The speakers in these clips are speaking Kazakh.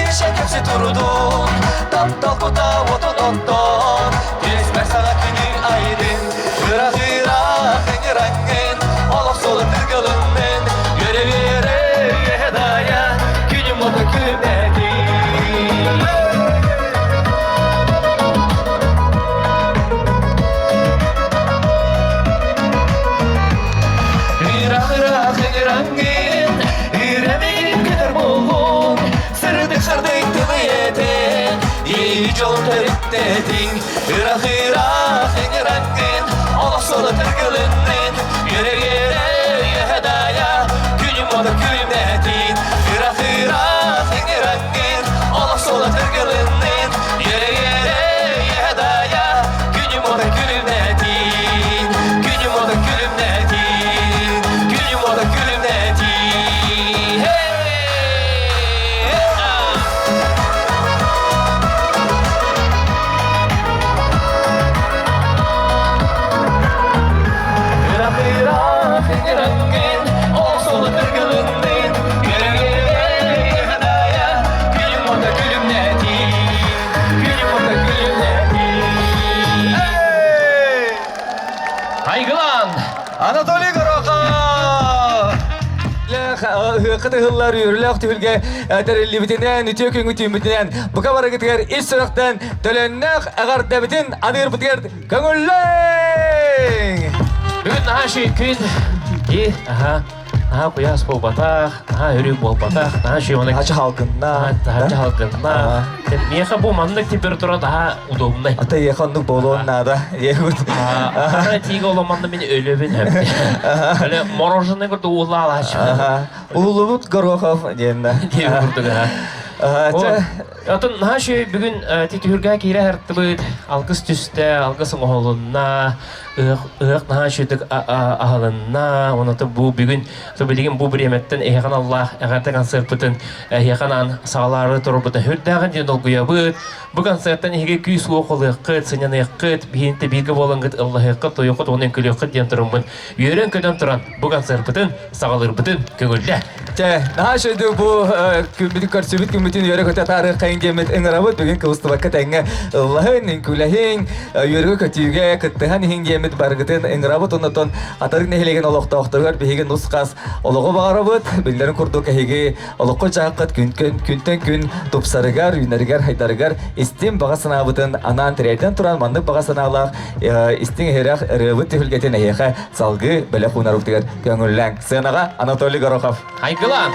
işe hepsi durudun Taptal kuta otun Kesmer sana günü aydın Hıra hıngırangın Olup solu kırgılından Görevire yedaya Günüm oda külümdedi Hıra hıngırangın Hıremeyin kadar bolun Sırdık tılı yedin Yiğic olun törüttedin Hıra hıngırangın Olup solu kırgılından Görevire yedaya Günüm oda külümdedi Hıra hıngırangın Olup solu kırgılından Görevire yedaya Günüm oda külümdedi Günüm oda külümdedi Günüm oda külümdedi Hıngırangın Olup solu kırgılından Görevire yedaya Günüm oda külümdedi Günüm oda külümdedi Haygılan! Anatoly Gorokov! Hıqıdı hıllar yürülük tühülge terelli bitinen, ütüye küngü tüyüm bitinen bu kabara gitger iş sırıqtan tölönnek ağar debitin adır bitger köngüllüň! Бүгін наға шүйкін, наға құяс бол батақ, наға үрік бол батақ, наға шүйоны... Hacı halkında. Hacı halkında. Меха бұл маңдық температура daha удобный. Ata yakınlık bolon nada. Ана тиге оламанда мен өлөбін әп. Әлі мороженый көрді ұлы алашым. Улубут Горохов дегенде. Деп көрдік. Атын наға шүй бүгін тетүрге кейре әртті бұд. Алғыс түсті, алғысың оғылына, ұғық наға шүйдік ағылына. Онаты бұл бүгін, білген бұл бір еметтен әйіған Аллах, әғарты концерт бұтын, әйіғанан сағалары тұрып бұтын хүрдәғын ден олғыя бұд. Бұл концерттен еге күй суы қолы қыт, сынен қыт, бейінті белгі болын қыт, Аллахы қыт, ойы қыт, оның көлі қыт ден тұрын бұд. Үйерен көден тұран бұл концерт бұтын, сағалыр бұтын көңілді. Наға шүйді бұл күмбіді көрсөбіт күмбітін үйері көте тары қайын демет ыңырабыд. Бүгін кылысты бақыт әңі Аллахын, күләхін, үйергі көтүйге күттіған ең демет барғытын ыңырабыд. Оннатон атарық нәхелеген олықта оқтырғар бейген нұсқас олығы бағарабыд. Білдерін күрді кәхеге олыққы жаққыт күнтен күн топсарығар, үйнерігер, хайдарығар істен баға сынабытын анан тірелден тұран мандық баға сыналақ істен әйрақ рыбыт түйілгетін әйеқі салғы бәлі құнарық дегер көңілләң. Сынаға Анатолий Горохов. Айгылан!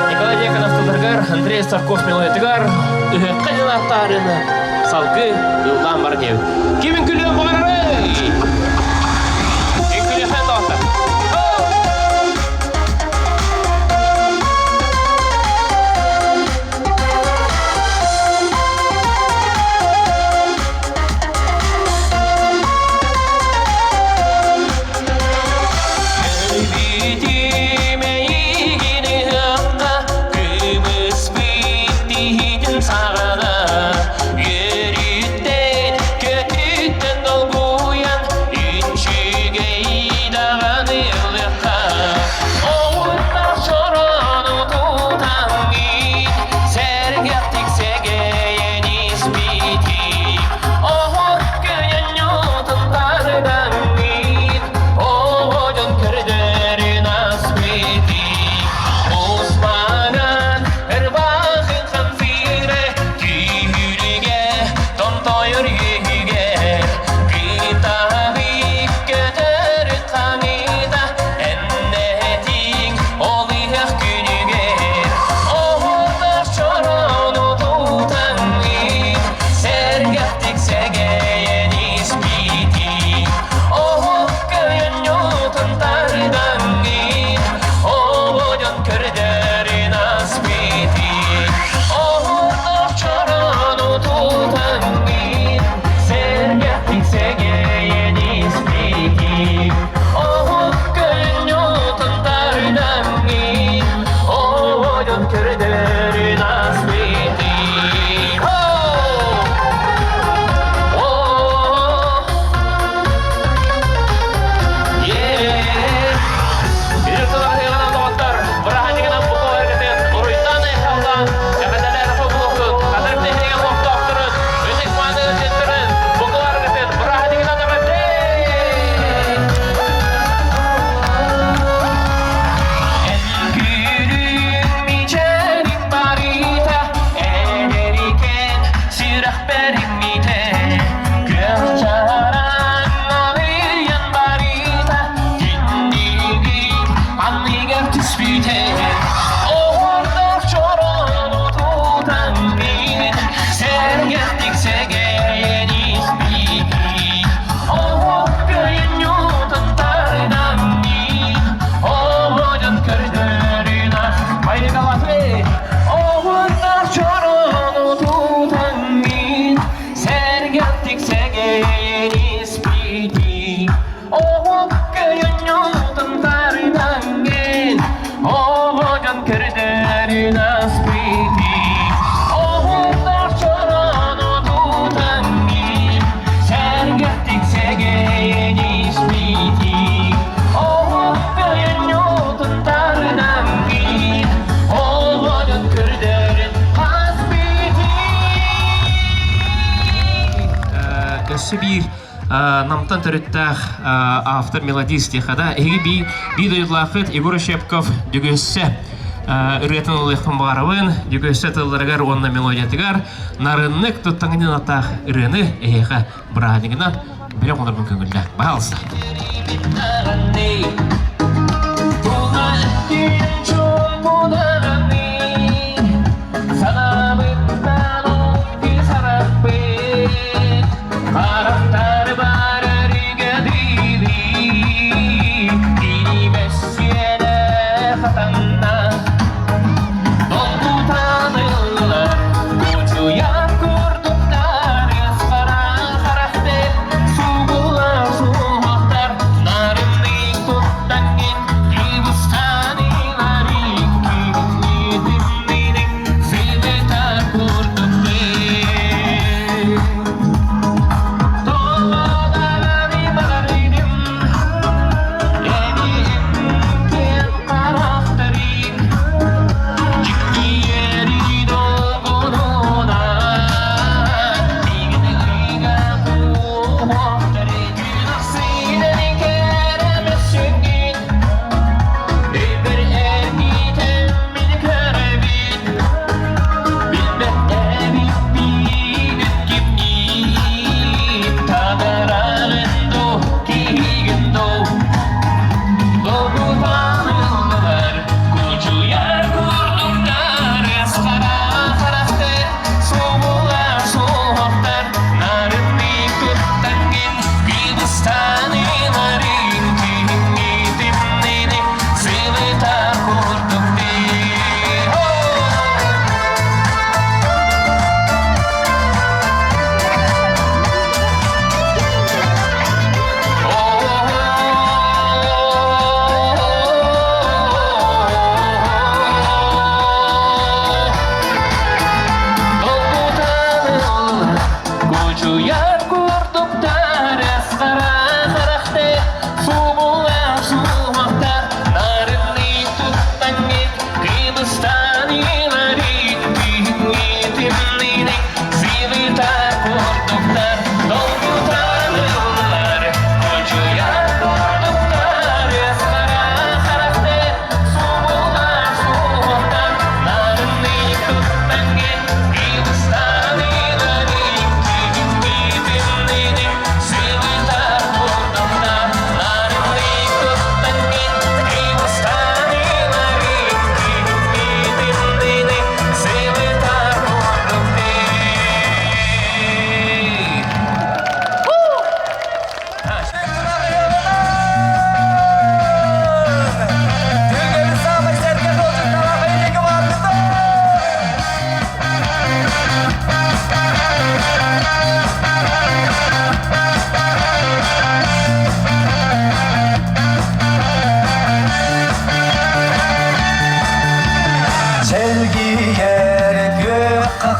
Николай Деканов Тудыргар, Андрей Савков Милойтыгар, Қайын аттарыны, салғы, ұлдан бар деу. Кемін күлі бағарары! Күлі қайын дауаттар. Yürütten kötütten dolguyan Ошо bir намтан төрүттәх автор мелодист дихада эги би дойлахыт Егор Шепков дүгөссө үретен улыхын барыбын дүгөссө тылларыгар онна мелодиятыгар нарыннык туттаңын атах үрені эйха брадыгынан белек онырбын көңүлдө баалса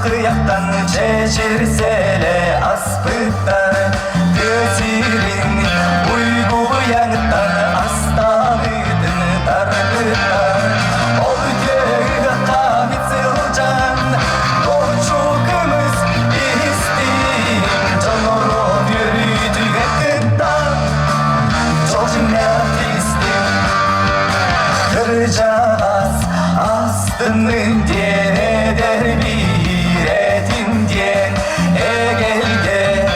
Kıyaktan çeşirsele aspıttan Gözlerin uygu yanıttan Aslanıdın dargıtan Ol göğe kahit sılcan Boçukımız istin Canoro yürüdü yakından Çocuğuna istin Kıracağız astının diye derbi Egelde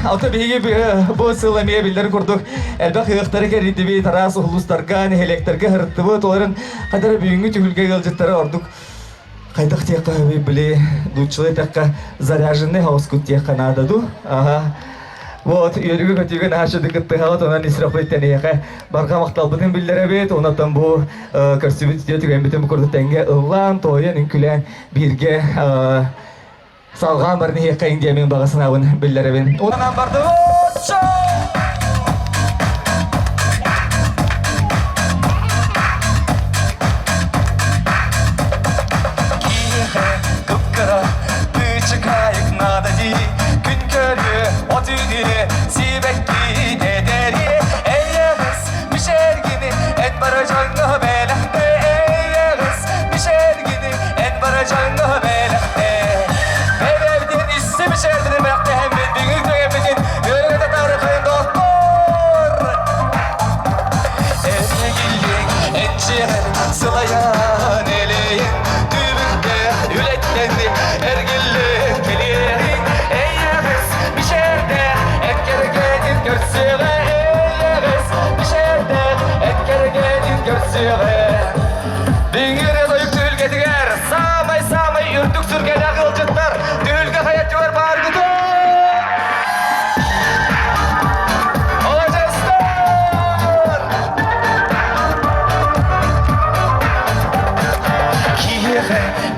Ата биги бу сыламия билдер курдук. Элбак хыктары кериди би тарас улустарга, электерге хырттыбы толарын кадар бүгүнгү түгүлгө галжыттары ордук. Кайдак тияка биле дучылы такка заряженный хаускут тияка нададу. Ага. Вот, йөрүгө көтүгөн ашыды кыттыгат онан исрафеттен яка барга макталбытын билдеребет, онотон бу көрсүбүт түгөн бүтүн курдутенге ыллан тоен инкүлен бирге салган барын яка индиямин багасын абын билдеребин. Онан барды. Sılayan eleyin dübünde yüreklendi ergilli keliyerin eyyemiz bir şerde et kere gelin görsüğe eyyemiz bir şerde et kere gelin görsüğe Düngüre doyup tülge diger samay yürtük sürgen akılcıtlar tülge hayat var bargıdı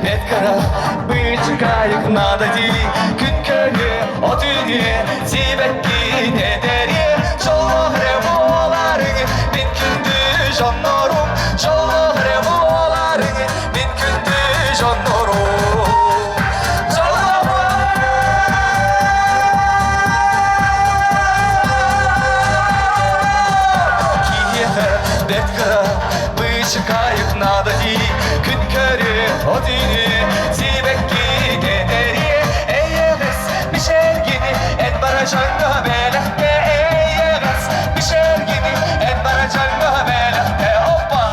Беткара бычкайык надади күткөне отүне сибекки недери жолохре боларың мен күндү жоннорум жолохре боларың мен күндү жоннорум Беткара бычкайык надади күткөне отүне сибекки недери эйегес бишергини эт баражанга белехте эйегес бишергини эт баражанга белехте опа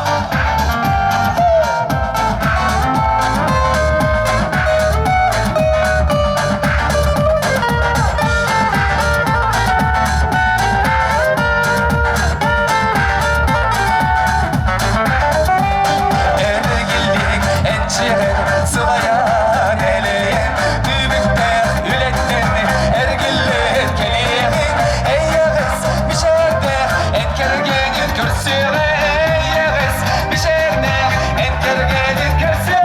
Sılayan eleyin dübükte yüreklendi ergilli keliyerin eyyağız bir şerde en kergenin kürsüye eyyağız bir şerde en kergenin kürsüye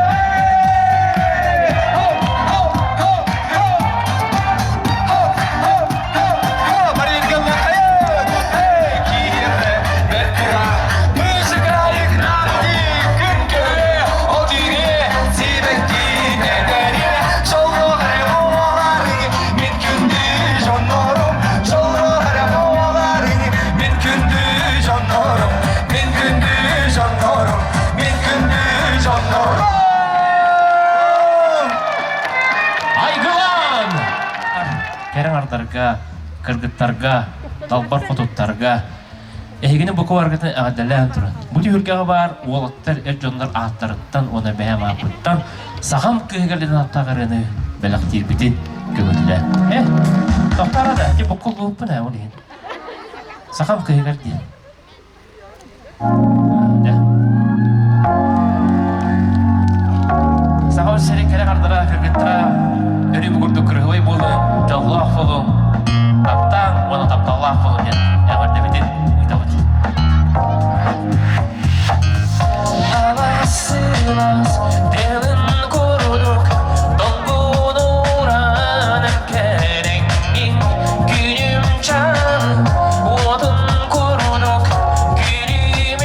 Hop hop hop hop hop hop hop hop Maringalı hayat hey kire betkira müzikayık nadi gün köye o dünya Айгылан! Керен артарға, кыргыттарға, далбар қотуттарға. Эхегені бұқы барғытын ағадалан тұрын. Бұды үргеға бар, олаттар, жонлар аттарыттан, оны бәйім апыттан, сағам күйгелден аттағырыны бәліқ тербетін көңілді. Тоқтар ада, де бұқыл бұқпын ә, олейін. Сағам күйгелден. Сағам сәрек керен артыра, кыргыттыра, өрі бұғырды күргілей болын, жалғылақ болын, аптан, оны тапталақ болын, әғырды бітін. Аласылас делін көрдік Долгуды ұранып кереңін Күнім чан Отын көрдік Күнім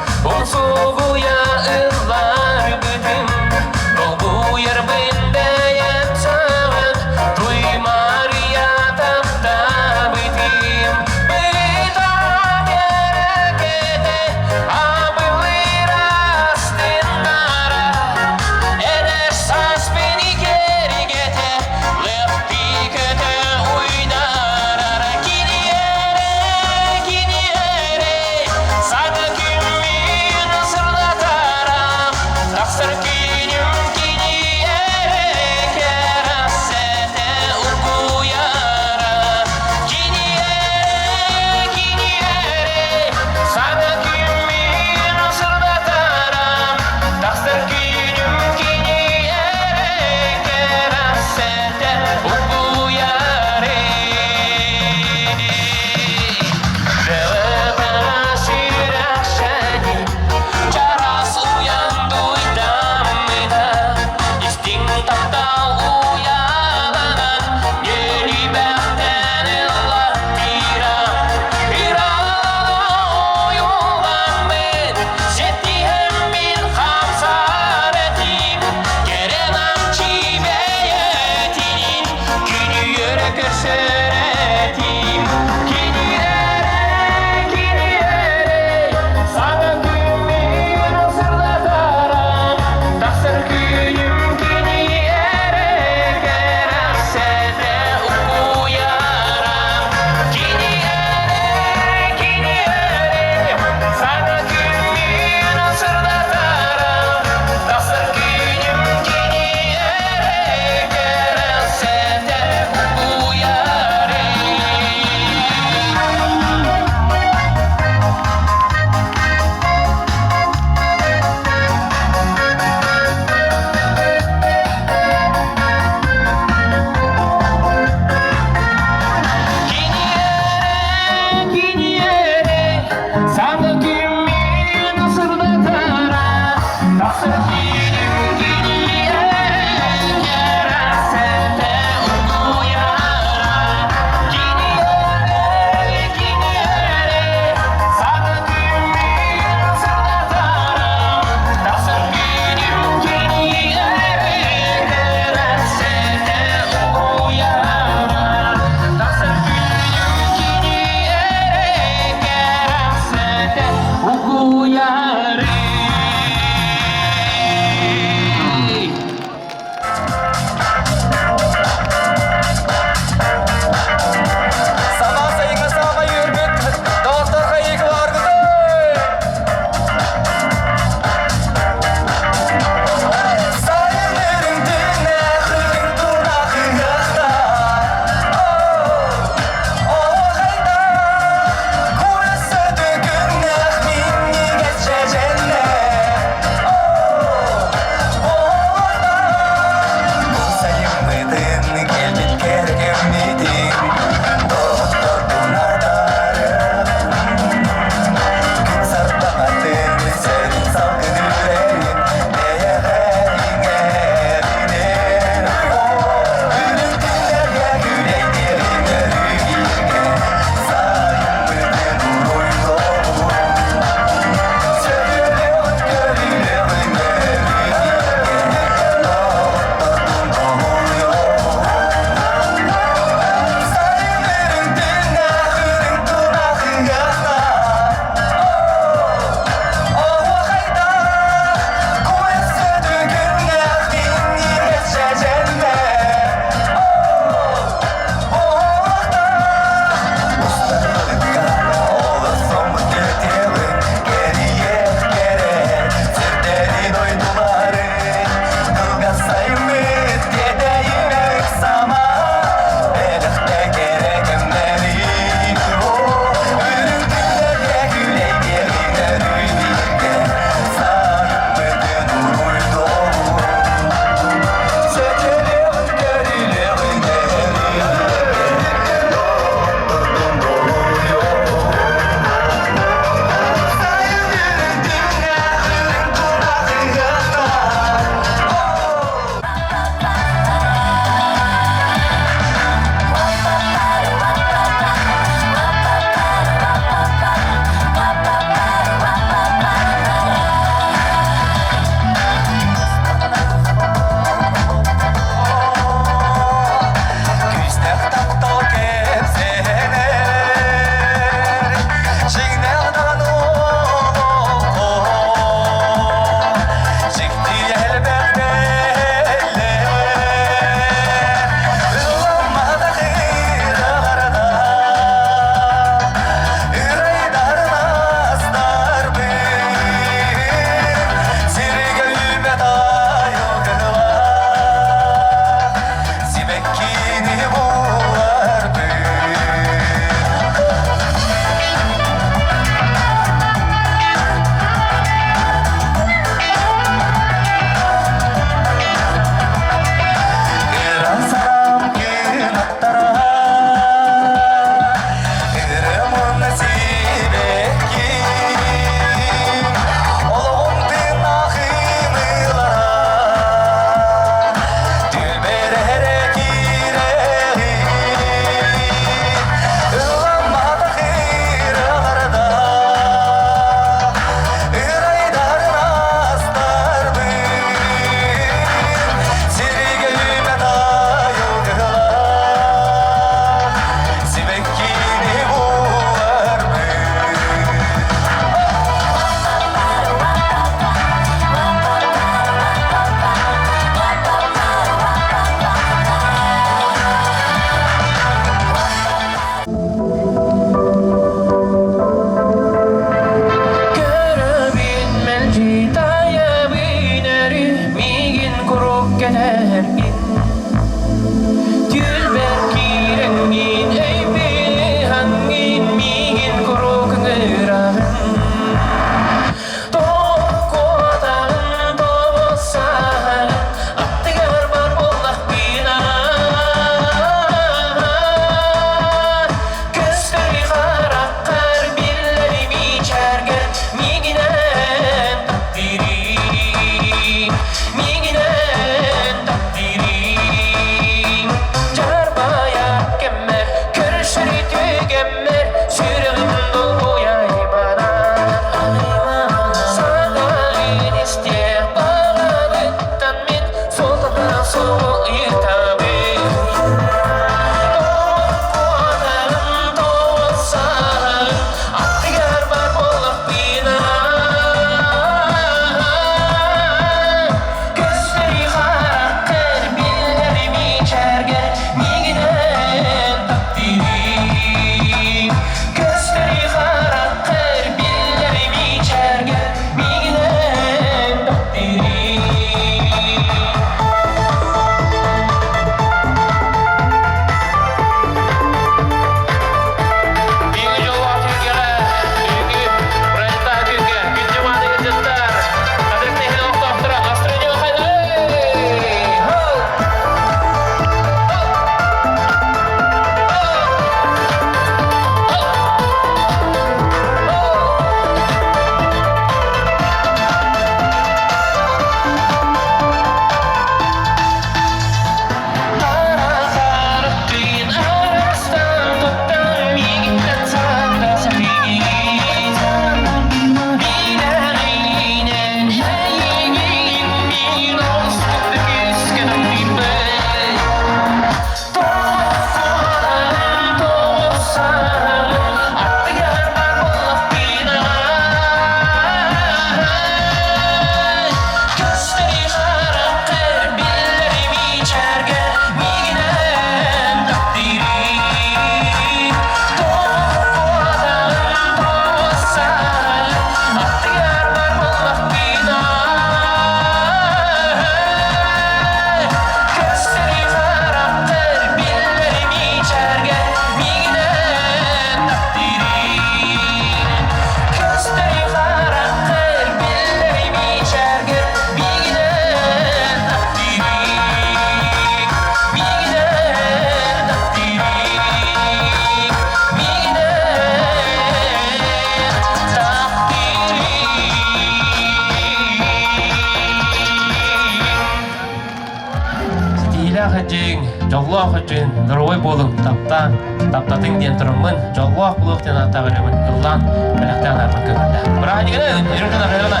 жоллох үчүн дорой болуп таптатын ден туруммун жоллох булук ден ата беремин ыллан белектен артын көңүлдө браанигине жүрүнүн арына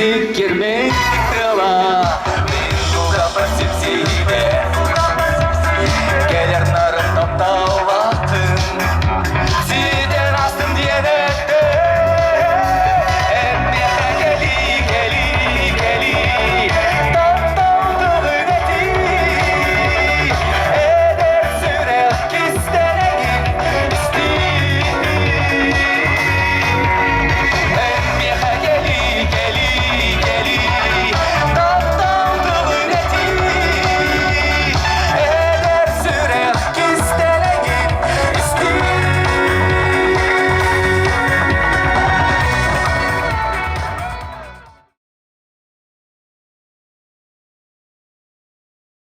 Sikirmek kılar